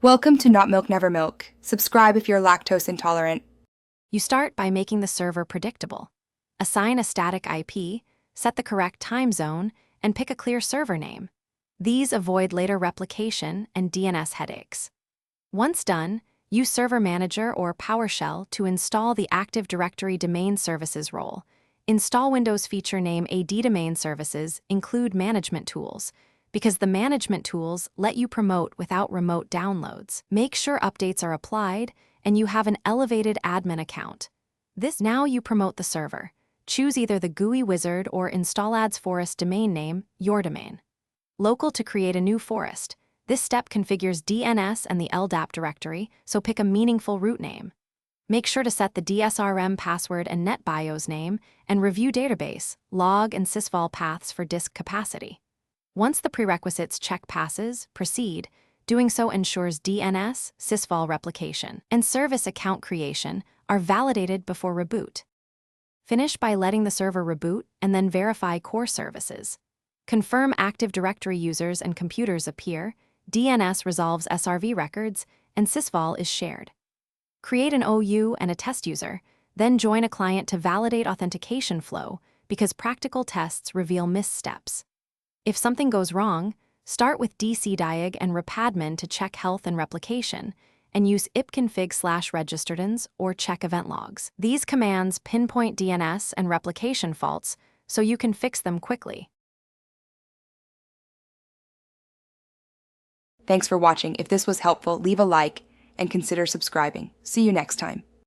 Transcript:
Welcome to Not Milk Never Milk. Subscribe if you're lactose intolerant. You start by making the server predictable. Assign a static IP, set the correct time zone, and pick a clear server name. These avoid later replication and DNS headaches. Once done, use Server Manager or PowerShell to install the Active Directory Domain Services role. Install Windows feature name AD Domain Services include management tools, because the management tools let you promote without remote downloads. Make sure updates are applied and you have an elevated admin account. Now you promote the server. Choose either the GUI wizard or install ads forest domain name, your domain. Local to create a new forest. This step configures DNS and the LDAP directory, so pick a meaningful root name. Make sure to set the DSRM password and NetBIOS name, and review database, log, and sysvol paths for disk capacity. Once the prerequisites check passes, proceed. Doing so ensures DNS, sysvol replication, and service account creation are validated before reboot. Finish by letting the server reboot and then verify core services. Confirm Active Directory users and computers appear, DNS resolves SRV records, and sysvol is shared. Create an OU and a test user, then join a client to validate authentication flow because practical tests reveal missteps. If something goes wrong, start with dcdiag and repadmin to check health and replication, and use ipconfig/registerdns or check event logs. These commands pinpoint DNS and replication faults so you can fix them quickly. Thanks for watching. If this was helpful, leave a like and consider subscribing. See you next time.